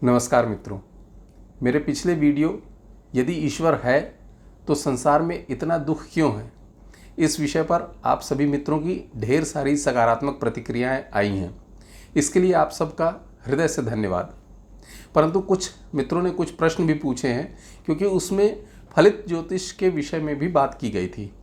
नमस्कार मित्रों, मेरे पिछले वीडियो यदि ईश्वर है तो संसार में इतना दुख क्यों है, इस विषय पर आप सभी मित्रों की ढेर सारी सकारात्मक प्रतिक्रियाएं आई हैं। इसके लिए आप सबका हृदय से धन्यवाद। परंतु कुछ मित्रों ने कुछ प्रश्न भी पूछे हैं, क्योंकि उसमें फलित ज्योतिष के विषय में भी बात की गई थी।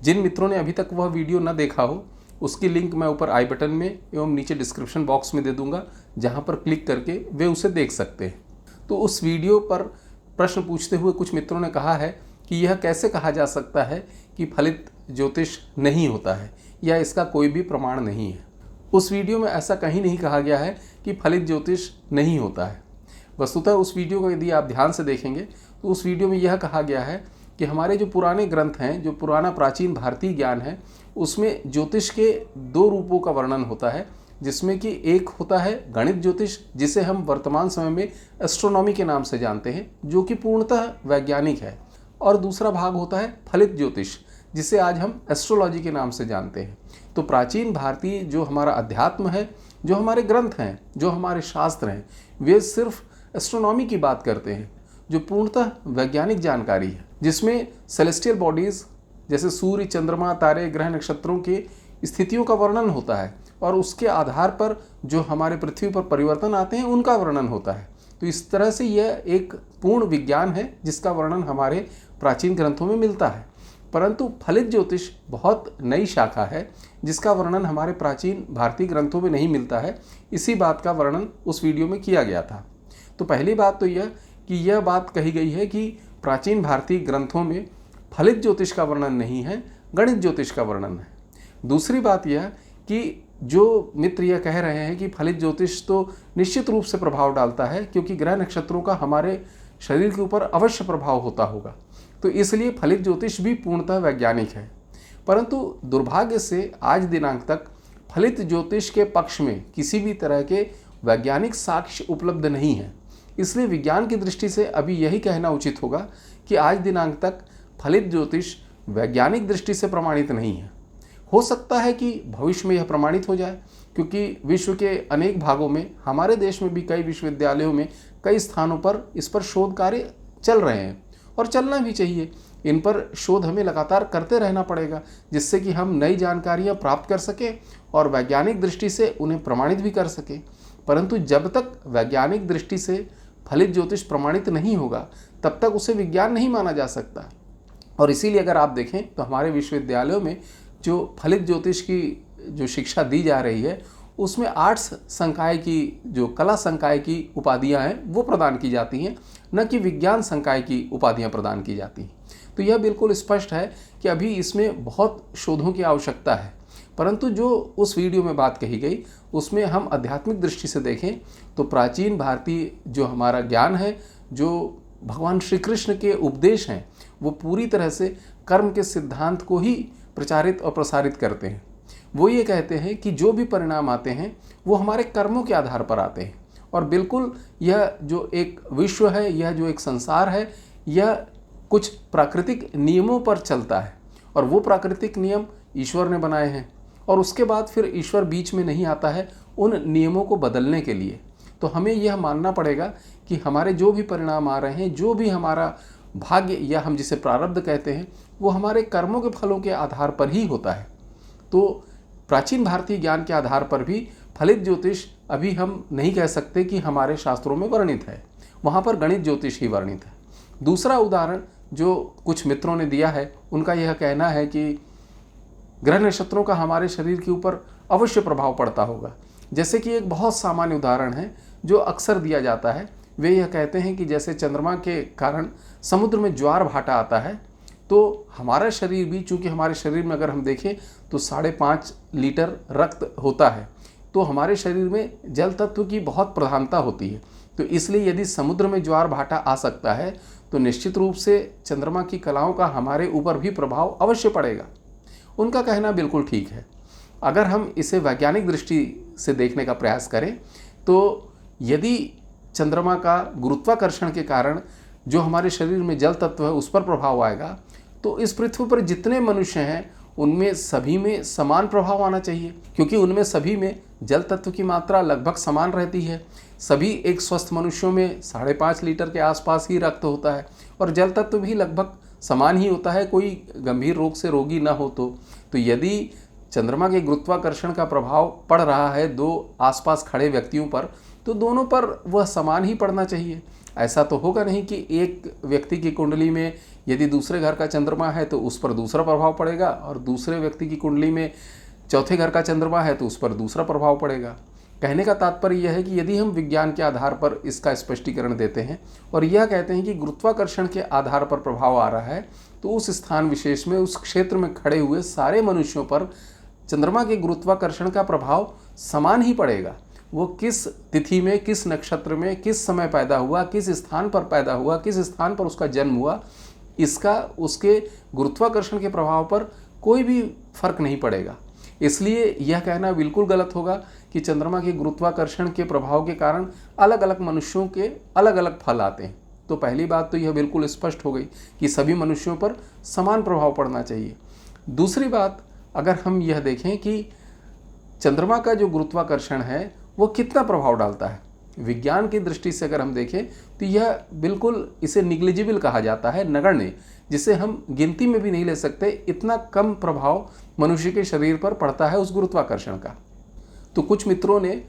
जिन मित्रों ने अभी तक वह वीडियो न देखा हो, उसकी लिंक मैं ऊपर आई बटन में एवं नीचे डिस्क्रिप्शन बॉक्स में दे दूंगा, जहां पर क्लिक करके वे उसे देख सकते हैं। तो उस वीडियो पर प्रश्न पूछते हुए कुछ मित्रों ने कहा है कि यह कैसे कहा जा सकता है कि फलित ज्योतिष नहीं होता है या इसका कोई भी प्रमाण नहीं है। उस वीडियो में ऐसा कहीं नहीं कहा गया है कि फलित ज्योतिष नहीं होता है। वस्तुतः उस वीडियो को यदि आप ध्यान से देखेंगे तो उस वीडियो में यह कहा गया है कि हमारे जो पुराने ग्रंथ हैं, जो पुराना प्राचीन भारतीय ज्ञान है, उसमें ज्योतिष के दो रूपों का वर्णन होता है, जिसमें कि एक होता है गणित ज्योतिष, जिसे हम वर्तमान समय में एस्ट्रोनॉमी के नाम से जानते हैं, जो कि पूर्णतः वैज्ञानिक है, और दूसरा भाग होता है फलित ज्योतिष, जिसे आज हम एस्ट्रोलॉजी के नाम से जानते हैं। तो प्राचीन भारतीय जो हमारा अध्यात्म है, जो हमारे ग्रंथ हैं, जो हमारे शास्त्र हैं, वे सिर्फ एस्ट्रोनॉमी की बात करते हैं, जो पूर्णतः वैज्ञानिक जानकारी है, जिसमें सेलेस्टियल बॉडीज जैसे सूर्य, चंद्रमा, तारे, ग्रह, नक्षत्रों की स्थितियों का वर्णन होता है, और उसके आधार पर जो हमारे पृथ्वी पर परिवर्तन आते हैं उनका वर्णन होता है। तो इस तरह से यह एक पूर्ण विज्ञान है, जिसका वर्णन हमारे प्राचीन ग्रंथों में मिलता है। परंतु फलित ज्योतिष बहुत नई शाखा है, जिसका वर्णन हमारे प्राचीन भारतीय ग्रंथों में नहीं मिलता है। इसी बात का वर्णन उस वीडियो में किया गया था। तो पहली बात तो यह कि यह बात कही गई है कि प्राचीन भारतीय ग्रंथों में फलित ज्योतिष का वर्णन नहीं है, गणित ज्योतिष का वर्णन है। दूसरी बात यह कि जो मित्र यह कह रहे हैं कि फलित ज्योतिष तो निश्चित रूप से प्रभाव डालता है, क्योंकि ग्रह नक्षत्रों का हमारे शरीर के ऊपर अवश्य प्रभाव होता होगा, तो इसलिए फलित ज्योतिष भी पूर्णतः वैज्ञानिक है। परंतु दुर्भाग्य से आज दिनांक तक फलित ज्योतिष के पक्ष में किसी भी तरह के वैज्ञानिक साक्ष्य उपलब्ध नहीं है। इसलिए विज्ञान की दृष्टि से अभी यही कहना उचित होगा कि आज दिनांक तक फलित ज्योतिष वैज्ञानिक दृष्टि से प्रमाणित नहीं है। हो सकता है कि भविष्य में यह प्रमाणित हो जाए, क्योंकि विश्व के अनेक भागों में, हमारे देश में भी कई विश्वविद्यालयों में कई स्थानों पर इस पर शोध कार्य चल रहे हैं, और चलना भी चाहिए। इन पर शोध हमें लगातार करते रहना पड़ेगा, जिससे कि हम नई जानकारियाँ प्राप्त कर सकें और वैज्ञानिक दृष्टि से उन्हें प्रमाणित भी कर सकें। परंतु जब तक वैज्ञानिक दृष्टि से फलित ज्योतिष प्रमाणित नहीं होगा, तब तक उसे विज्ञान नहीं माना जा सकता। और इसीलिए अगर आप देखें तो हमारे विश्वविद्यालयों में जो फलित ज्योतिष की जो शिक्षा दी जा रही है, उसमें आर्ट्स संकाय की, जो कला संकाय की उपाधियां हैं, वो प्रदान की जाती हैं, न कि विज्ञान संकाय की उपाधियां प्रदान की जाती हैं। तो यह बिल्कुल स्पष्ट है कि अभी इसमें बहुत शोधों की आवश्यकता है। परंतु जो उस वीडियो में बात कही गई, उसमें हम आध्यात्मिक दृष्टि से देखें तो प्राचीन भारतीय जो हमारा ज्ञान है, जो भगवान श्री कृष्ण के उपदेश हैं, वो पूरी तरह से कर्म के सिद्धांत को ही प्रचारित और प्रसारित करते हैं। वो ये कहते हैं कि जो भी परिणाम आते हैं वो हमारे कर्मों के आधार पर आते हैं, और बिल्कुल यह जो एक विश्व है, यह जो एक संसार है, यह कुछ प्राकृतिक नियमों पर चलता है, और वो प्राकृतिक नियम ईश्वर ने बनाए हैं, और उसके बाद फिर ईश्वर बीच में नहीं आता है उन नियमों को बदलने के लिए। तो हमें यह मानना पड़ेगा कि हमारे जो भी परिणाम आ रहे हैं, जो भी हमारा भाग्य या हम जिसे प्रारब्ध कहते हैं, वो हमारे कर्मों के फलों के आधार पर ही होता है। तो प्राचीन भारतीय ज्ञान के आधार पर भी फलित ज्योतिष अभी हम नहीं कह सकते कि हमारे शास्त्रों में वर्णित है, वहाँ पर गणित ज्योतिष ही वर्णित है। दूसरा उदाहरण जो कुछ मित्रों ने दिया है, उनका यह कहना है कि ग्रह नक्षत्रों का हमारे शरीर के ऊपर अवश्य प्रभाव पड़ता होगा। जैसे कि एक बहुत सामान्य उदाहरण है जो अक्सर दिया जाता है। वे यह कहते हैं कि जैसे चंद्रमा के कारण समुद्र में ज्वार भाटा आता है, तो हमारा शरीर भी, चूँकि हमारे शरीर में अगर हम देखें तो 5.5 लीटर रक्त होता है, तो हमारे शरीर में जल तत्व की बहुत प्रधानता होती है। तो इसलिए यदि समुद्र में ज्वार भाटा आ सकता है, तो निश्चित रूप से चंद्रमा की कलाओं का हमारे ऊपर भी प्रभाव अवश्य पड़ेगा। उनका कहना बिल्कुल ठीक है। अगर हम इसे वैज्ञानिक दृष्टि से देखने का प्रयास करें, तो यदि चंद्रमा का गुरुत्वाकर्षण के कारण जो हमारे शरीर में जल तत्व है उस पर प्रभाव आएगा, तो इस पृथ्वी पर जितने मनुष्य हैं उनमें सभी में समान प्रभाव आना चाहिए, क्योंकि उनमें सभी में जल तत्व की मात्रा लगभग समान रहती है। सभी एक स्वस्थ मनुष्यों में 5.5 लीटर के आसपास ही रक्त होता है और जल तत्व भी लगभग समान ही होता है, कोई गंभीर रोग से रोगी ना हो तो यदि चंद्रमा के गुरुत्वाकर्षण का प्रभाव पड़ रहा है दो आसपास खड़े व्यक्तियों पर, तो दोनों पर वह समान ही पड़ना चाहिए। ऐसा तो होगा नहीं कि एक व्यक्ति की कुंडली में यदि दूसरे घर का चंद्रमा है तो उस पर दूसरा प्रभाव पड़ेगा और दूसरे व्यक्ति की कुंडली में चौथे घर का चंद्रमा है तो उस पर दूसरा प्रभाव पड़ेगा। कहने का तात्पर्य यह है कि यदि हम विज्ञान के आधार पर इसका स्पष्टीकरण देते हैं और यह कहते हैं कि गुरुत्वाकर्षण के आधार पर प्रभाव आ रहा है, तो उस स्थान विशेष में, उस क्षेत्र में खड़े हुए सारे मनुष्यों पर चंद्रमा के गुरुत्वाकर्षण का प्रभाव समान ही पड़ेगा। वो किस तिथि में, किस नक्षत्र में, किस समय पैदा हुआ, किस स्थान पर पैदा हुआ, किस स्थान पर उसका जन्म हुआ, इसका उसके गुरुत्वाकर्षण के प्रभाव पर कोई भी फर्क नहीं पड़ेगा। इसलिए यह कहना बिल्कुल गलत होगा कि चंद्रमा के गुरुत्वाकर्षण के प्रभाव के कारण अलग अलग मनुष्यों के अलग अलग फल आते हैं। तो पहली बात तो यह बिल्कुल स्पष्ट हो गई कि सभी मनुष्यों पर समान प्रभाव पड़ना चाहिए। दूसरी बात, अगर हम यह देखें कि चंद्रमा का जो गुरुत्वाकर्षण है वो कितना प्रभाव डालता है, विज्ञान की दृष्टि से अगर हम देखें तो यह बिल्कुल, इसे निग्लिजिबल कहा जाता है, नगण्य, जिसे हम गिनती में भी नहीं ले सकते। इतना कम प्रभाव मनुष्य के शरीर पर पड़ता है उस गुरुत्वाकर्षण का। तो कुछ मित्रों ने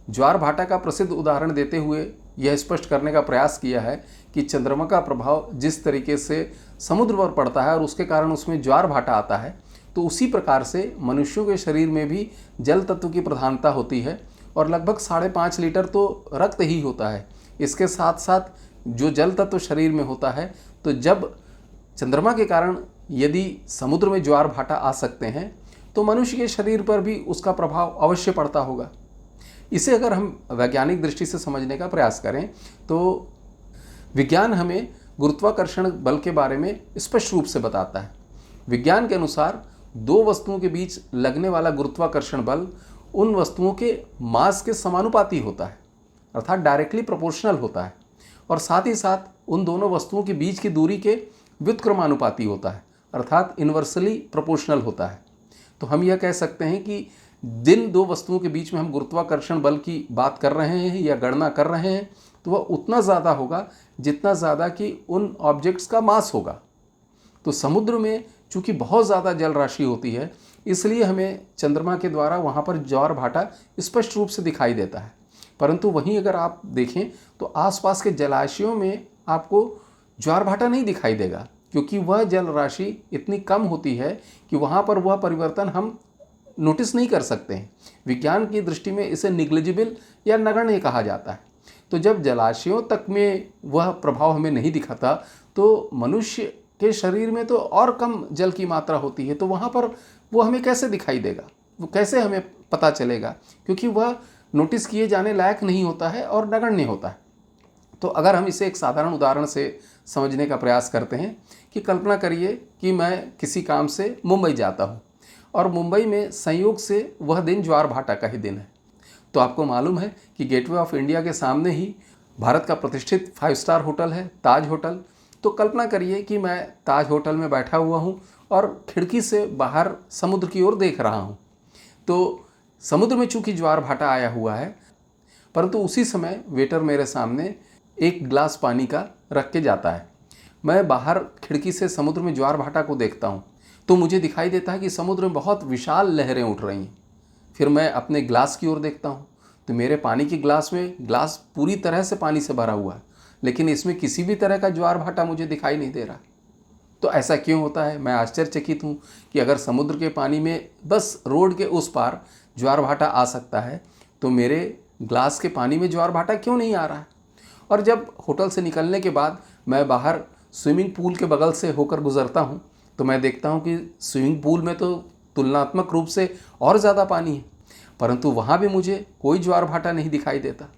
ज्वार भाटा का प्रसिद्ध उदाहरण देते हुए यह स्पष्ट करने का प्रयास किया है कि चंद्रमा का प्रभाव जिस तरीके से समुद्र पर पड़ता है और उसके कारण उसमें ज्वार भाटा आता है, तो उसी प्रकार से मनुष्यों के शरीर में भी जल तत्व की प्रधानता होती है और लगभग 5.5 लीटर तो रक्त ही होता है। इसके साथ साथ जो जल तत्व शरीर में होता है, तो जब चंद्रमा के कारण यदि समुद्र में ज्वार भाटा आ सकते हैं तो मनुष्य के शरीर पर भी उसका प्रभाव अवश्य पड़ता होगा। इसे अगर हम वैज्ञानिक दृष्टि से समझने का प्रयास करें तो विज्ञान हमें गुरुत्वाकर्षण बल के बारे में स्पष्ट रूप से बताता है। विज्ञान के अनुसार दो वस्तुओं के बीच लगने वाला गुरुत्वाकर्षण बल उन वस्तुओं के मास के समानुपाती होता है, अर्थात डायरेक्टली प्रोपोर्शनल होता है, और साथ ही साथ उन दोनों वस्तुओं के बीच की दूरी के व्युत्क्रमानुपाती होता है, अर्थात इन्वर्सली प्रोपोर्शनल होता है। तो हम यह कह सकते हैं कि जिन दो वस्तुओं के बीच में हम गुरुत्वाकर्षण बल की बात कर रहे हैं या गणना कर रहे हैं, तो वह उतना ज़्यादा होगा जितना ज़्यादा कि उन ऑब्जेक्ट्स का मास होगा। तो समुद्र में चूँकि बहुत ज़्यादा जल राशि होती है, इसलिए हमें चंद्रमा के द्वारा वहाँ पर ज्वार भाटा स्पष्ट रूप से दिखाई देता है। परंतु वहीं अगर आप देखें तो आसपास के जलाशयों में आपको ज्वार भाटा नहीं दिखाई देगा, क्योंकि वह जल राशि इतनी कम होती है कि वहाँ पर वह परिवर्तन हम नोटिस नहीं कर सकते हैं। विज्ञान की दृष्टि में इसे निग्लिजिबल या नगण्य कहा जाता है। तो जब जलाशयों तक में वह प्रभाव हमें नहीं दिखाता, तो मनुष्य के शरीर में तो और कम जल की मात्रा होती है, तो वहाँ पर वो हमें कैसे दिखाई देगा, वो कैसे हमें पता चलेगा, क्योंकि वह नोटिस किए जाने लायक नहीं होता है और नगण्य होता है। तो अगर हम इसे एक साधारण उदाहरण से समझने का प्रयास करते हैं कि कल्पना करिए कि मैं किसी काम से मुंबई जाता हूँ और मुंबई में संयोग से वह दिन ज्वार भाटा का ही दिन है। तो आपको मालूम है कि गेटवे ऑफ इंडिया के सामने ही भारत का प्रतिष्ठित 5 स्टार होटल है, ताज होटल। तो कल्पना करिए कि मैं ताज होटल में बैठा हुआ हूँ और खिड़की से बाहर समुद्र की ओर देख रहा हूँ। तो समुद्र में चूँकि ज्वार भाटा आया हुआ है, परंतु उसी समय वेटर मेरे सामने एक गिलास पानी का रख के जाता है। मैं बाहर खिड़की से समुद्र में ज्वार भाटा को देखता हूँ तो मुझे दिखाई देता है कि समुद्र में बहुत विशाल लहरें उठ रही हैं। फिर मैं अपने गिलास की ओर देखता हूँ तो मेरे पानी के गिलास में गिलास पूरी तरह से पानी से भरा हुआ है, लेकिन इसमें किसी भी तरह का ज्वार भाटा मुझे दिखाई नहीं दे रहा। तो ऐसा क्यों होता है? मैं आश्चर्यचकित हूँ कि अगर समुद्र के पानी में बस रोड के उस पार ज्वार भाटा आ सकता है तो मेरे ग्लास के पानी में ज्वार भाटा क्यों नहीं आ रहा है। और जब होटल से निकलने के बाद मैं बाहर स्विमिंग पूल के बगल से होकर गुजरता हूँ तो मैं देखता हूँ कि स्विमिंग पूल में तो तुलनात्मक रूप से और ज़्यादा पानी है, परंतु वहाँ भी मुझे कोई ज्वार भाटा नहीं दिखाई देता।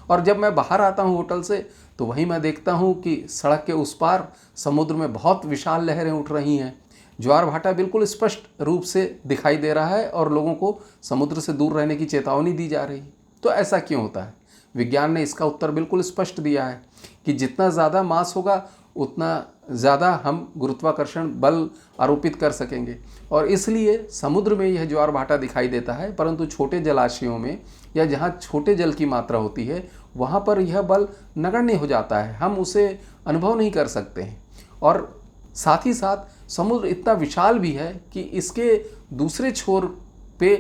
और जब मैं बाहर आता हूँ होटल से तो वहीं मैं देखता हूँ कि सड़क के उस पार समुद्र में बहुत विशाल लहरें उठ रही हैं। ज्वार भाटा बिल्कुल स्पष्ट रूप से दिखाई दे रहा है और लोगों को समुद्र से दूर रहने की चेतावनी दी जा रही है। तो ऐसा क्यों होता है? विज्ञान ने इसका उत्तर बिल्कुल स्पष्ट दिया है कि जितना ज़्यादा मास होगा उतना ज़्यादा हम गुरुत्वाकर्षण बल आरोपित कर सकेंगे। और इसलिए समुद्र में यह ज्वार भाटा दिखाई देता है, परंतु छोटे जलाशयों में या जहाँ छोटे जल की मात्रा होती है वहाँ पर यह बल नगण्य हो जाता है, हम उसे अनुभव नहीं कर सकते हैं। और साथ ही साथ समुद्र इतना विशाल भी है कि इसके दूसरे छोर पे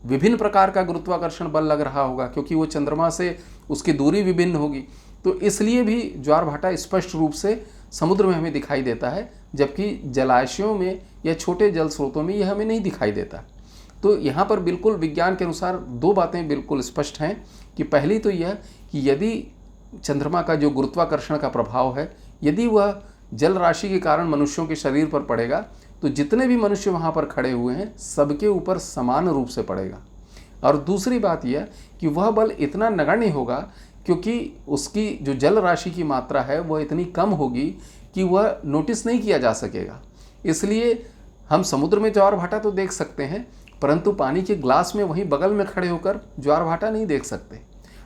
विभिन्न प्रकार का गुरुत्वाकर्षण बल लग रहा होगा, क्योंकि वो चंद्रमा से उसकी दूरी विभिन्न होगी। तो इसलिए भी ज्वार भाटा स्पष्ट रूप से समुद्र में हमें दिखाई देता है, जबकि जलाशयों में या छोटे जल स्रोतों में यह हमें नहीं दिखाई देता। तो यहाँ पर बिल्कुल विज्ञान के अनुसार दो बातें बिल्कुल स्पष्ट हैं कि पहली तो यह कि यदि चंद्रमा का जो गुरुत्वाकर्षण का प्रभाव है यदि वह जल राशि के कारण मनुष्यों के शरीर पर पड़ेगा तो जितने भी मनुष्य वहाँ पर खड़े हुए हैं सबके ऊपर समान रूप से पड़ेगा। और दूसरी बात यह कि वह बल इतना नगण्य होगा क्योंकि उसकी जो जल राशि की मात्रा है वह इतनी कम होगी कि वह नोटिस नहीं किया जा सकेगा। इसलिए हम समुद्र में ज्वार भाटा तो देख सकते हैं, परंतु पानी के ग्लास में वहीं बगल में खड़े होकर ज्वार भाटा नहीं देख सकते।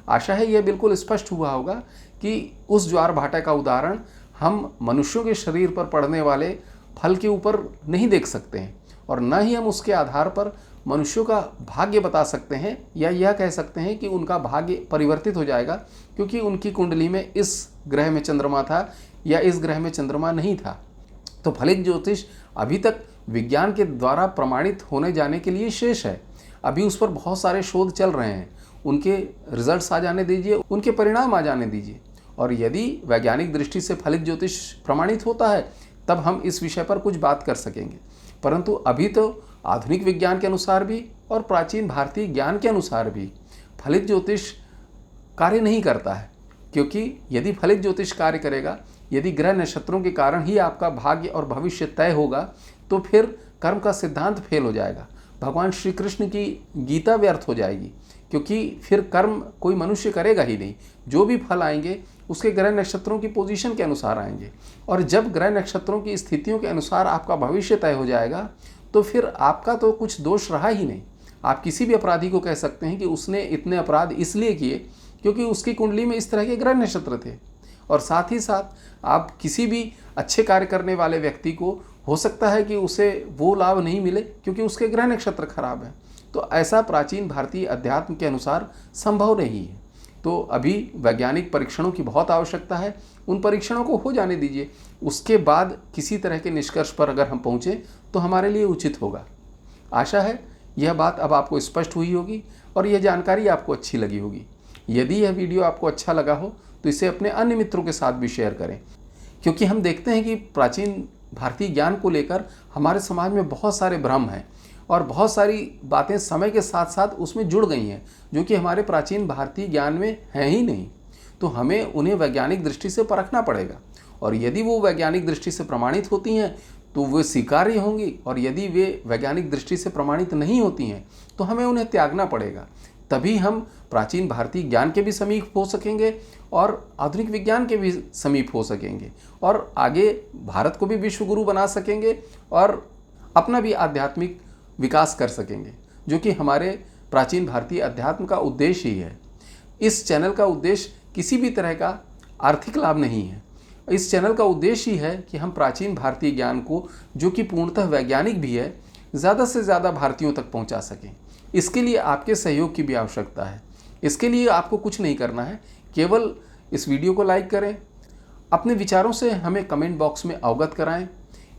आशा है यह बिल्कुल स्पष्ट हुआ होगा कि उस ज्वार भाटा का उदाहरण हम मनुष्यों के शरीर पर पड़ने वाले फल के ऊपर नहीं देख सकते हैं, और न ही हम उसके आधार पर मनुष्यों का भाग्य बता सकते हैं या यह कह सकते हैं कि उनका भाग्य परिवर्तित हो जाएगा क्योंकि उनकी कुंडली में इस ग्रह में चंद्रमा था या इस ग्रह में चंद्रमा नहीं था। तो फलित ज्योतिष अभी तक विज्ञान के द्वारा प्रमाणित होने जाने के लिए शेष है। अभी उस पर बहुत सारे शोध चल रहे हैं, उनके रिजल्ट्स आ जाने दीजिए, उनके परिणाम आ जाने दीजिए, और यदि वैज्ञानिक दृष्टि से फलित ज्योतिष प्रमाणित होता है तब हम इस विषय पर कुछ बात कर सकेंगे। परंतु अभी तो आधुनिक विज्ञान के अनुसार भी और प्राचीन भारतीय ज्ञान के अनुसार भी फलित ज्योतिष कार्य नहीं करता है, क्योंकि यदि फलित ज्योतिष कार्य करेगा, यदि ग्रह नक्षत्रों के कारण ही आपका भाग्य और भविष्य तय होगा, तो फिर कर्म का सिद्धांत फेल हो जाएगा, भगवान श्री कृष्ण की गीता व्यर्थ हो जाएगी, क्योंकि फिर कर्म कोई मनुष्य करेगा ही नहीं। जो भी फल आएंगे उसके ग्रह नक्षत्रों की पोजीशन के अनुसार आएंगे, और जब ग्रह नक्षत्रों की स्थितियों के अनुसार आपका भविष्य तय हो जाएगा तो फिर आपका तो कुछ दोष रहा ही नहीं। आप किसी भी अपराधी को कह सकते हैं कि उसने इतने अपराध इसलिए किए क्योंकि उसकी कुंडली में इस तरह के ग्रह नक्षत्र थे, और साथ ही साथ आप किसी भी अच्छे कार्य करने वाले व्यक्ति को हो सकता है कि उसे वो लाभ नहीं मिले क्योंकि उसके ग्रह नक्षत्र खराब है। तो ऐसा प्राचीन भारतीय अध्यात्म के अनुसार संभव नहीं है। तो अभी वैज्ञानिक परीक्षणों की बहुत आवश्यकता है, उन परीक्षणों को हो जाने दीजिए, उसके बाद किसी तरह के निष्कर्ष पर अगर हम पहुँचें तो हमारे लिए उचित होगा। आशा है यह बात अब आपको स्पष्ट हुई होगी और यह जानकारी आपको अच्छी लगी होगी। यदि यह वीडियो आपको अच्छा लगा हो तो इसे अपने अन्य मित्रों के साथ भी शेयर करें, क्योंकि हम देखते हैं कि प्राचीन भारतीय ज्ञान को लेकर हमारे समाज में बहुत सारे भ्रम हैं और बहुत सारी बातें समय के साथ साथ उसमें जुड़ गई हैं जो कि हमारे प्राचीन भारतीय ज्ञान में हैं ही नहीं। तो हमें उन्हें वैज्ञानिक दृष्टि से परखना पड़ेगा, और यदि वो वैज्ञानिक दृष्टि से प्रमाणित होती हैं तो वे स्वीकार्य होंगी, और यदि वे वैज्ञानिक दृष्टि से प्रमाणित नहीं होती हैं तो हमें उन्हें त्यागना पड़ेगा। तभी हम प्राचीन भारतीय ज्ञान के भी समीप हो सकेंगे और आधुनिक विज्ञान के भी समीप हो सकेंगे, और आगे भारत को भी विश्वगुरु बना सकेंगे और अपना भी आध्यात्मिक विकास कर सकेंगे, जो कि हमारे प्राचीन भारतीय अध्यात्म का उद्देश्य ही है। इस चैनल का उद्देश्य किसी भी तरह का आर्थिक लाभ नहीं है। इस चैनल का उद्देश्य ही है कि हम प्राचीन भारतीय ज्ञान को, जो कि पूर्णतः वैज्ञानिक भी है, ज़्यादा से ज़्यादा भारतीयों तक पहुंचा सकें। इसके लिए आपके सहयोग की भी आवश्यकता है। इसके लिए आपको कुछ नहीं करना है, केवल इस वीडियो को लाइक करें, अपने विचारों से हमें कमेंट बॉक्स में अवगत कराएं,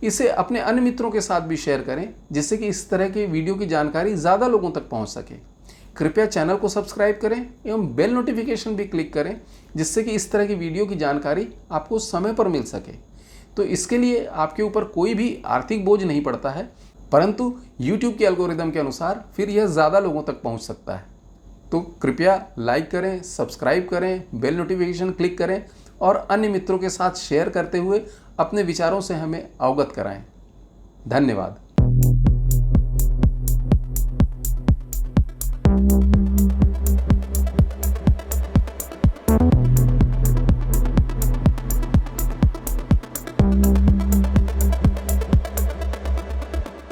इसे अपने अन्य मित्रों के साथ भी शेयर करें, जिससे कि इस तरह की वीडियो की जानकारी ज़्यादा लोगों तक पहुंच सके। कृपया चैनल को सब्सक्राइब करें एवं बेल नोटिफिकेशन भी क्लिक करें, जिससे कि इस तरह की वीडियो की जानकारी आपको समय पर मिल सके। तो इसके लिए आपके ऊपर कोई भी आर्थिक बोझ नहीं पड़ता है, परंतु YouTube के एल्गोरिदम के अनुसार फिर यह ज़्यादा लोगों तक पहुंच सकता है। तो कृपया लाइक करें, सब्सक्राइब करें, बेल नोटिफिकेशन क्लिक करें और अन्य मित्रों के साथ शेयर करते हुए अपने विचारों से हमें अवगत कराएं। धन्यवाद।